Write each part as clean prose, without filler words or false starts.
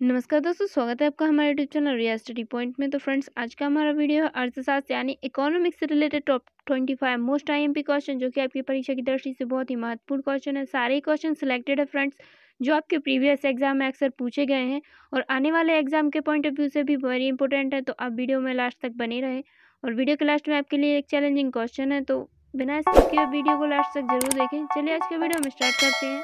नमस्कार दोस्तों, स्वागत है आपका हमारे यूट्यूब चैनल रिया स्टडी पॉइंट में। तो फ्रेंड्स, आज का हमारा वीडियो है अर्थशास्त्र यानी इकोनॉमिक्स से related top 25 most IMP question, जो कि आपकी परीक्षा की दृष्टि से बहुत ही महत्वपूर्ण क्वेश्चन है। सारे क्वेश्चन सिलेक्टेड है फ्रेंड्स, जो आपके प्रीवियस एग्जाम में अक्सर पूछे गए हैं और आने वाले एग्जाम के पॉइंट ऑफ व्यू से भी वेरी इंपॉर्टेंट है। तो आप वीडियो में लास्ट तक बने रहे और वीडियो के लास्ट में आपके लिए एक चैलेंजिंग क्वेश्चन है, तो बिना स्किप किए वीडियो को लास्ट तक जरूर देखें। चलिए आज के वीडियो में स्टार्ट करते हैं।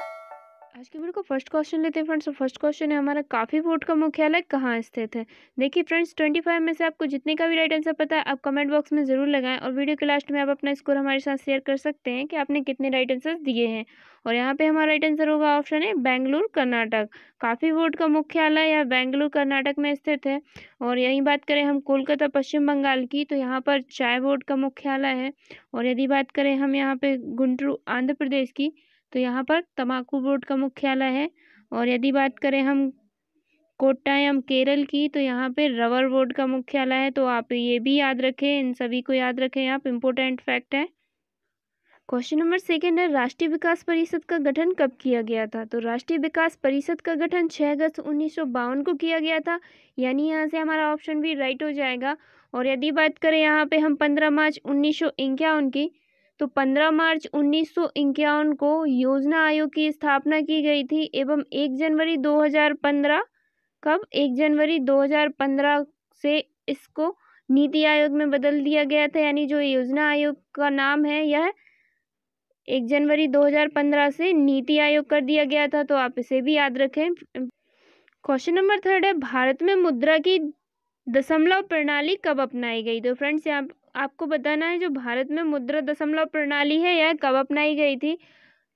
आज के वीडियो को फर्स्ट क्वेश्चन लेते हैं फ्रेंड्स। फर्स्ट क्वेश्चन है हमारा, काफी बोर्ड का मुख्यालय कहाँ स्थित है। देखिए फ्रेंड्स, 25 में से आपको जितने का भी राइट आंसर पता है आप कमेंट बॉक्स में जरूर लगाएं और वीडियो के लास्ट में आप अपना स्कोर हमारे साथ शेयर कर सकते हैं कि आपने कितने राइट आंसर दिए हैं। और यहाँ पे हमारा राइट आंसर होगा ऑप्शन है बेंगलुरु कर्नाटक। काफी बोर्ड का मुख्यालय यह बेंगलुरु कर्नाटक में स्थित है। और यही बात करें हम कोलकाता पश्चिम बंगाल की, तो यहाँ पर चाय बोर्ड का मुख्यालय है। और यदि बात करें हम यहाँ पे गुंटूर आंध्र प्रदेश की, तो यहाँ पर तम्बाकू बोर्ड का मुख्यालय है। और यदि बात करें हम कोट्टायम केरल की, तो यहाँ पे रबर बोर्ड का मुख्यालय है। तो आप ये भी याद रखें, इन सभी को याद रखें, आप इम्पोर्टेंट फैक्ट है। क्वेश्चन नंबर सेकंड है, राष्ट्रीय विकास परिषद का गठन कब किया गया था। तो राष्ट्रीय विकास परिषद का गठन 6 अगस्त 1952 को किया गया था, यानी यहाँ से हमारा ऑप्शन भी राइट हो जाएगा। और यदि बात करें यहाँ पे हम 15 मार्च 1951 की, तो 15 मार्च 1951 को योजना आयोग की स्थापना की गई थी एवं 1 जनवरी 2015 कब 1 जनवरी 2015 से इसको नीति आयोग में बदल दिया गया था, यानी जो योजना आयोग का नाम है यह 1 जनवरी 2015 से नीति आयोग कर दिया गया था। तो आप इसे भी याद रखें। क्वेश्चन नंबर थर्ड है, भारत में मुद्रा की दशमलव प्रणाली कब अपनाई गई। तो फ्रेंड्स, यहाँ आपको बताना है जो भारत में मुद्रा दशमलव प्रणाली है यह कब अपनाई गई थी।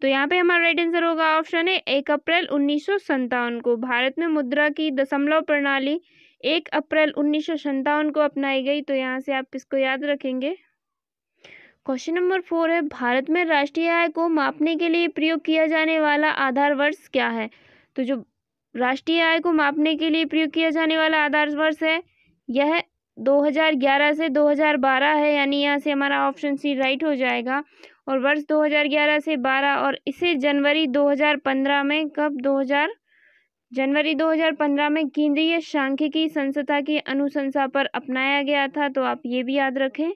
तो यहाँ पे हमारा राइट आंसर होगा ऑप्शन है 1 अप्रैल 1957 को। भारत में मुद्रा की दशमलव प्रणाली 1 अप्रैल 1957 को अपनाई गई। तो यहाँ से आप इसको याद रखेंगे। क्वेश्चन नंबर 4 है, भारत में राष्ट्रीय आय को मापने के लिए प्रयोग किया जाने वाला आधार वर्ष क्या है। तो जो राष्ट्रीय आय को मापने के लिए प्रयोग किया जाने वाला आधार वर्ष है यह 2011 से 2012 है, यानी यहाँ से हमारा ऑप्शन सी राइट हो जाएगा। और वर्ष 2011 से 12 और इसे जनवरी 2015 में जनवरी 2015 में केंद्रीय सांख्यिकी संस्था की अनुशंसा पर अपनाया गया था। तो आप ये भी याद रखें।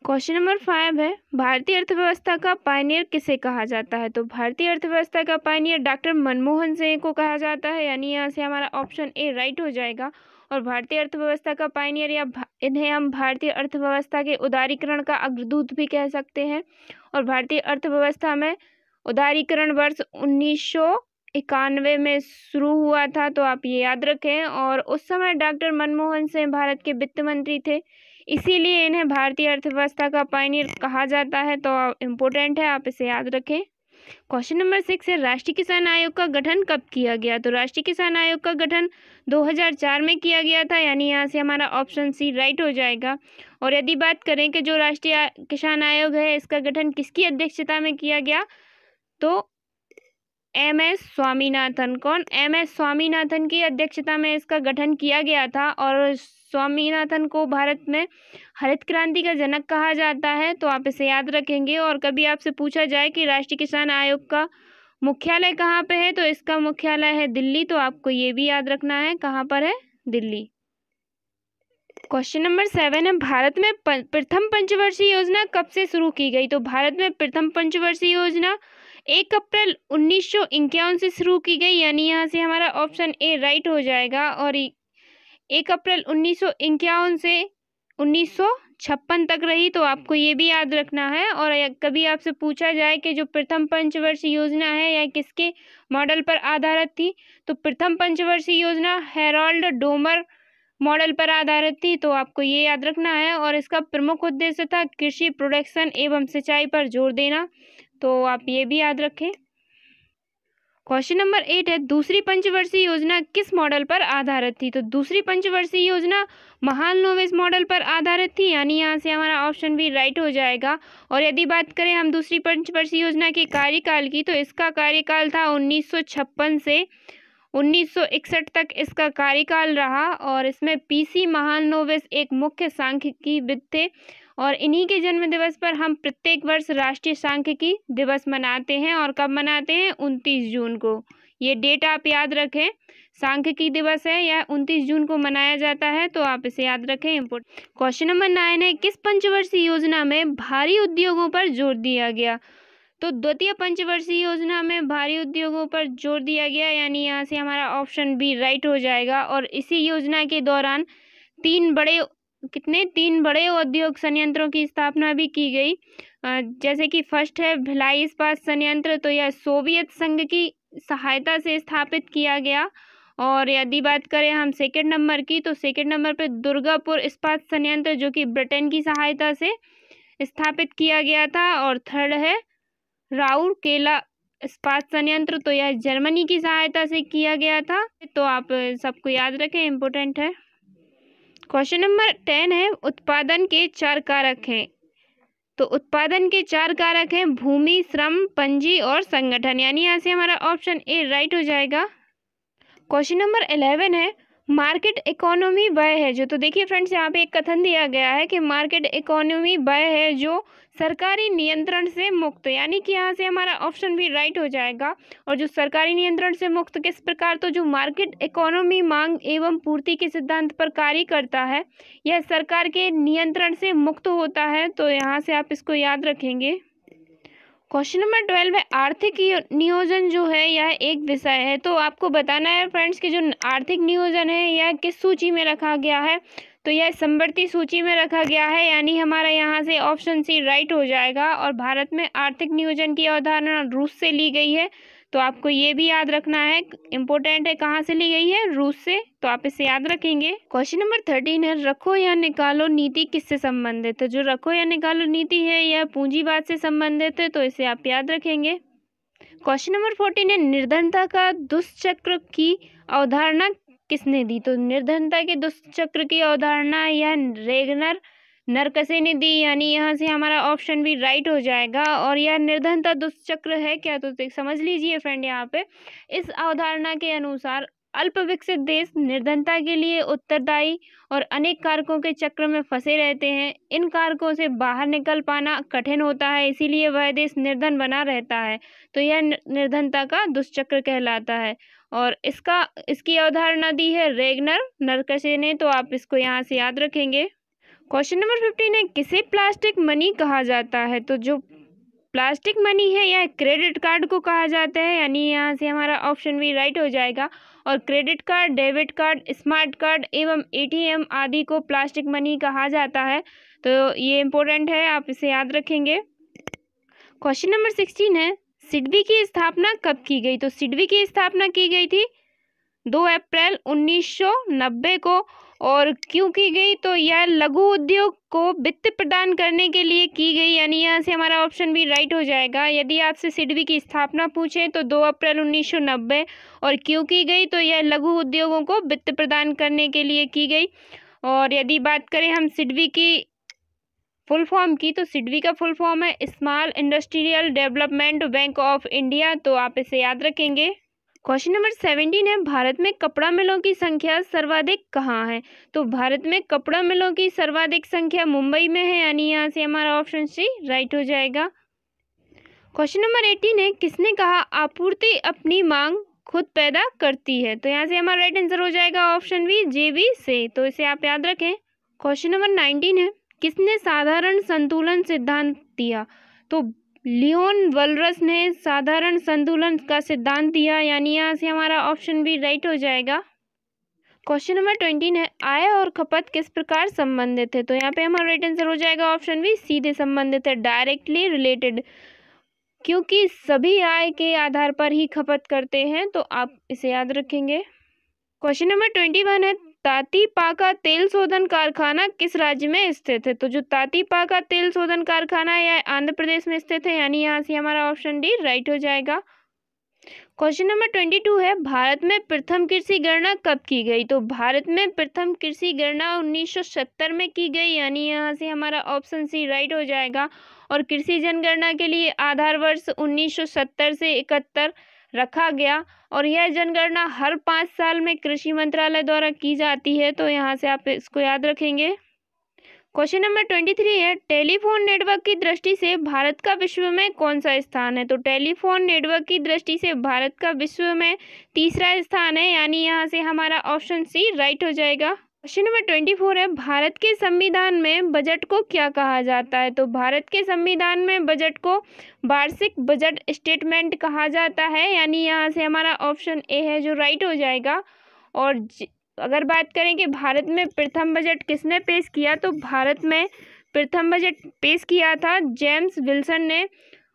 क्वेश्चन नंबर 5 है, भारतीय अर्थव्यवस्था का पायनियर किसे कहा जाता है। तो भारतीय अर्थव्यवस्था का पायनियर डॉक्टर मनमोहन सिंह को कहा जाता है, यानी यहाँ से हमारा ऑप्शन ए राइट हो जाएगा। और भारतीय अर्थव्यवस्था का पायनियर या इन्हें हम भारतीय अर्थव्यवस्था के उदारीकरण का अग्रदूत भी कह सकते हैं। और भारतीय अर्थव्यवस्था में उदारीकरण वर्ष 1991 में शुरू हुआ था। तो आप ये याद रखें। और उस समय डॉक्टर मनमोहन सिंह भारत के वित्त मंत्री थे, इसीलिए इन्हें भारतीय अर्थव्यवस्था का पायनियर कहा जाता है। तो इम्पोर्टेंट है, आप इसे याद रखें। क्वेश्चन नंबर 6 है, राष्ट्रीय किसान आयोग का गठन कब किया गया। तो राष्ट्रीय किसान आयोग का गठन 2004 में किया गया था, यानी यहाँ से हमारा ऑप्शन सी राइट हो जाएगा। और यदि बात करें कि जो राष्ट्रीय किसान आयोग है इसका गठन किसकी अध्यक्षता में किया गया, तो MS स्वामीनाथन। कौन? MS स्वामीनाथन की अध्यक्षता में इसका गठन किया गया था। और स्वामीनाथन को भारत में हरित क्रांति का जनक कहा जाता है। तो आप इसे याद रखेंगे। और कभी आपसे पूछा जाए कि राष्ट्रीय किसान आयोग का मुख्यालय कहाँ पे है, तो इसका मुख्यालय है दिल्ली। तो आपको ये भी याद रखना है, कहाँ पर है, दिल्ली। क्वेश्चन नंबर 7 है, भारत में प्रथम पंचवर्षीय योजना कब से शुरू की गई। तो भारत में प्रथम पंचवर्षीय योजना 1 अप्रैल 1951 से शुरू की गई, यानी यहाँ से हमारा ऑप्शन ए राइट हो जाएगा। और 1 अप्रैल 1951 से 1956 तक रही। तो आपको ये भी याद रखना है। और कभी आपसे पूछा जाए कि जो प्रथम पंचवर्षीय योजना है यह किसके मॉडल पर आधारित थी, तो प्रथम पंचवर्षीय योजना हेरोल्ड डोमर मॉडल पर आधारित थी। तो आपको ये याद रखना है। और इसका प्रमुख उद्देश्य था कृषि प्रोडक्शन एवं सिंचाई पर जोर देना। तो आप ये भी याद रखें। क्वेश्चन नंबर 8 है, दूसरी पंचवर्षीय योजना किस मॉडल पर आधारित थी। तो दूसरी पंचवर्षीय योजना महालनोबिस मॉडल पर आधारित थी, यानी यहाँ से हमारा ऑप्शन भी राइट हो जाएगा। और यदि बात करें हम दूसरी पंचवर्षीय योजना के कार्यकाल की, तो इसका कार्यकाल था 1956 से 1961 तक इसका कार्यकाल रहा। और इसमें PC महालनोबिस एक मुख्य सांख्यिकीविद थे। और इन्हीं के जन्म दिवस पर हम प्रत्येक वर्ष राष्ट्रीय सांख्यिकी दिवस मनाते हैं। और कब मनाते हैं? 29 जून को। ये डेट आप याद रखें। सांख्यिकी दिवस है, यह 29 जून को मनाया जाता है, तो आप इसे याद रखें। इम्पोर्टेंट क्वेश्चन नंबर 9 है, किस पंचवर्षीय योजना में भारी उद्योगों पर जोर दिया गया? तो द्वितीय पंचवर्षीय योजना में भारी उद्योगों पर जोर दिया गया, यानी यहाँ से हमारा ऑप्शन बी राइट हो जाएगा। और इसी योजना के दौरान तीन बड़े औद्योगिक संयंत्रों की स्थापना भी की गई। जैसे कि फर्स्ट है भिलाई इस्पात संयंत्र, तो यह सोवियत संघ की सहायता से स्थापित किया गया। और यदि बात करें हम सेकंड नंबर की, तो सेकंड नंबर पर दुर्गापुर इस्पात संयंत्र, जो कि ब्रिटेन की सहायता से स्थापित किया गया था। और थर्ड है राउरकेला इस्पात संयंत्र, तो यह जर्मनी की सहायता से किया गया था। तो आप सबको याद रखें, इम्पोर्टेंट है। क्वेश्चन नंबर 10 है, उत्पादन के 4 कारक हैं। तो उत्पादन के 4 कारक हैं भूमि, श्रम, पूंजी और संगठन, यानी यहाँ से हमारा ऑप्शन ए राइट हो जाएगा। क्वेश्चन नंबर 11 है, मार्केट इकोनॉमी वह है जो, तो देखिए फ्रेंड्स यहाँ पे एक कथन दिया गया है कि मार्केट इकोनॉमी वह है जो सरकारी नियंत्रण से मुक्त, यानी कि यहाँ से हमारा ऑप्शन भी राइट हो जाएगा। और जो सरकारी नियंत्रण से मुक्त किस प्रकार, तो जो मार्केट इकोनॉमी मांग एवं पूर्ति के सिद्धांत पर कार्य करता है, यह सरकार के नियंत्रण से मुक्त होता है। तो यहाँ से आप इसको याद रखेंगे। क्वेश्चन नंबर 12 है, आर्थिक नियोजन जो है यह एक विषय है। तो आपको बताना है फ्रेंड्स कि जो आर्थिक नियोजन है यह किस सूची में रखा गया है, तो यह समवर्ती सूची में रखा गया है, यानी हमारा यहाँ से ऑप्शन सी राइट हो जाएगा। और भारत में आर्थिक नियोजन की अवधारणा रूस से ली गई है, तो आपको ये भी याद रखना है, इम्पोर्टेंट है, कहाँ से ली गई है, रूस से, तो आप इसे याद रखेंगे। क्वेश्चन नंबर 13 है, रखो या निकालो नीति किससे संबंधित है? तो जो रखो या निकालो नीति है यह पूंजीवाद से संबंधित है, तो इसे आप याद रखेंगे। क्वेश्चन नंबर 14 है, निर्धनता का दुष्चक्र की अवधारणा किसने दी? तो निर्धनता के दुष्चक्र की अवधारणा यह रेगनर नरकसे ने दी, यानी यहाँ से हमारा ऑप्शन भी राइट हो जाएगा। और यह निर्धनता दुष्चक्र है क्या, तो समझ लीजिए फ्रेंड, यहाँ पे इस अवधारणा के अनुसार अल्प विकसित देश निर्धनता के लिए उत्तरदायी और अनेक कारकों के चक्र में फंसे रहते हैं। इन कारकों से बाहर निकल पाना कठिन होता है, इसीलिए वह देश निर्धन बना रहता है। तो यह निर्धनता का दुष्चक्र कहलाता है। और इसकी अवधारणा दी है रेगनर नरकसे ने, तो आप इसको यहाँ से याद रखेंगे। क्वेश्चन नंबर 15 है, किसे प्लास्टिक मनी कहा जाता है? तो जो प्लास्टिक मनी है यह क्रेडिट कार्ड को कहा जाता है, यानी यहाँ से हमारा ऑप्शन भी राइट हो जाएगा। और credit card, debit card, smart card एवं एटीएम आदि को प्लास्टिक मनी कहा जाता है, तो ये इम्पोर्टेंट है, आप इसे याद रखेंगे। क्वेश्चन नंबर 16 है, सिडबी की स्थापना कब की गई? तो सिडबी की स्थापना की गई थी 2 अप्रैल 1990 को। और क्यों की गई, तो यह लघु उद्योग को वित्त प्रदान करने के लिए की गई, यानी यहाँ से हमारा ऑप्शन भी राइट हो जाएगा। यदि आपसे सिडबी की स्थापना पूछे तो 2 अप्रैल 1990, और क्यों की गई, तो यह लघु उद्योगों को वित्त प्रदान करने के लिए की गई। और यदि बात करें हम सिडबी की फुल फॉर्म की, तो सिडबी का फुल फॉर्म है small industrial development bank of India, तो आप इसे याद रखेंगे। क्वेश्चन नंबर 17 है, भारत में कपड़ा मिलों की संख्या सर्वाधिक कहाँ है? तो भारत में कपड़ा मिलों की सर्वाधिक संख्या मुंबई में है, यानी यहाँ से हमारा ऑप्शन सी राइट हो जाएगा। क्वेश्चन नंबर 18 है, किसने कहा आपूर्ति अपनी मांग खुद पैदा करती है? तो यहाँ से हमारा राइट आंसर हो जाएगा ऑप्शन बी जेबी से, तो इसे आप याद रखें। क्वेश्चन नंबर 19 है, किसने साधारण संतुलन सिद्धांत दिया? तो लियोन वलरस ने साधारण संतुलन का सिद्धांत दिया, यानी यहाँ से हमारा ऑप्शन भी राइट हो जाएगा। क्वेश्चन नंबर 20 है, आय और खपत किस प्रकार संबंधित है? तो यहाँ पे हमारा राइट आंसर हो जाएगा ऑप्शन भी सीधे संबंधित है, डायरेक्टली रिलेटेड, क्योंकि सभी आय के आधार पर ही खपत करते हैं, तो आप इसे याद रखेंगे। क्वेश्चन नंबर 21 है, तातीपाका तेल शोधन कारखाना किस राज्य में स्थित है? तो जो तातीपाका तेल शोधन कारखाना है यह आंध्र प्रदेश में स्थित है, यानी यहाँ से हमारा ऑप्शन डी राइट हो जाएगा। क्वेश्चन नंबर 22 है, भारत में प्रथम कृषि गणना कब की गई? तो भारत में प्रथम कृषि गणना 1970 में की गई, यानी यहाँ से हमारा ऑप्शन सी राइट हो जाएगा। और कृषि जनगणना के लिए आधार वर्ष 1970 से 71 रखा गया, और यह जनगणना हर 5 साल में कृषि मंत्रालय द्वारा की जाती है, तो यहाँ से आप इसको याद रखेंगे। क्वेश्चन नंबर 23 है, टेलीफोन नेटवर्क की दृष्टि से भारत का विश्व में कौन सा स्थान है? तो टेलीफोन नेटवर्क की दृष्टि से भारत का विश्व में तीसरा स्थान है, यानी यहाँ से हमारा ऑप्शन सी राइट हो जाएगा। क्वेश्चन नंबर 24 है, भारत के संविधान में बजट को क्या कहा जाता है? तो भारत के संविधान में बजट को वार्षिक बजट स्टेटमेंट कहा जाता है, यानी यहाँ से हमारा ऑप्शन ए है जो राइट हो जाएगा। और अगर बात करें कि भारत में प्रथम बजट किसने पेश किया, तो भारत में प्रथम बजट पेश किया था जेम्स विल्सन ने।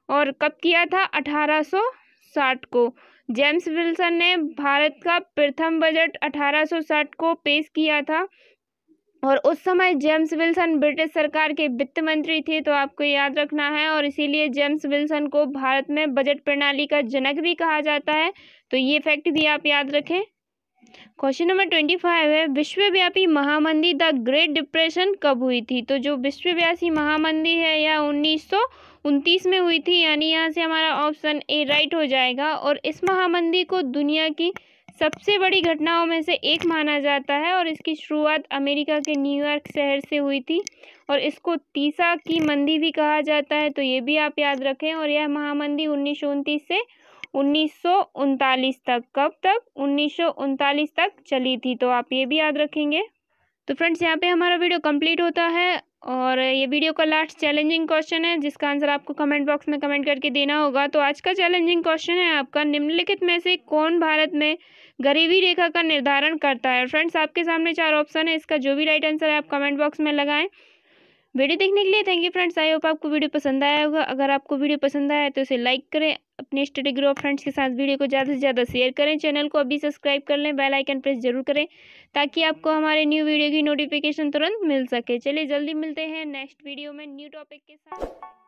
और कब किया था? 1860 को। जेम्स विल्सन ने भारत का प्रथम बजट 1860 को पेश किया था। और उस समय जेम्स विल्सन ब्रिटिश सरकार के वित्त मंत्री थे, तो आपको याद रखना है। और इसीलिए जेम्स विल्सन को भारत में बजट प्रणाली का जनक भी कहा जाता है, तो ये फैक्ट भी आप याद रखें। क्वेश्चन नंबर 25 है, विश्वव्यापी महामंदी द ग्रेट डिप्रेशन कब हुई थी? तो जो विश्वव्यापी महामंदी है यह 1929 में हुई थी, यानी यहाँ से हमारा ऑप्शन ए राइट हो जाएगा। और इस महामंदी को दुनिया की सबसे बड़ी घटनाओं में से एक माना जाता है, और इसकी शुरुआत अमेरिका के न्यूयॉर्क शहर से हुई थी। और इसको तीसा की मंदी भी कहा जाता है, तो ये भी आप याद रखें। और यह महामंदी 1929 से 1939 तक, कब तक? 1939 तक चली थी, तो आप ये भी याद रखेंगे। तो फ्रेंड्स, यहाँ पे हमारा वीडियो कंप्लीट होता है। और ये वीडियो का लास्ट चैलेंजिंग क्वेश्चन है, जिसका आंसर आपको कमेंट बॉक्स में कमेंट करके देना होगा। तो आज का चैलेंजिंग क्वेश्चन है आपका, निम्नलिखित में से कौन भारत में गरीबी रेखा का निर्धारण करता है? फ्रेंड्स, आपके सामने 4 ऑप्शन है, इसका जो भी राइट आंसर है आप कमेंट बॉक्स में लगाएं। वीडियो देखने के लिए thank you friends. I hope आपको वीडियो पसंद आया होगा। अगर आपको वीडियो पसंद आया तो इसे लाइक करें, अपने स्टडी ग्रुप फ्रेंड्स के साथ वीडियो को ज़्यादा से ज़्यादा शेयर करें, चैनल को अभी सब्सक्राइब कर लें, बेल आइकन प्रेस जरूर करें ताकि आपको हमारे न्यू वीडियो की नोटिफिकेशन तुरंत मिल सके। चलिए जल्दी मिलते हैं नेक्स्ट वीडियो में न्यू टॉपिक के साथ।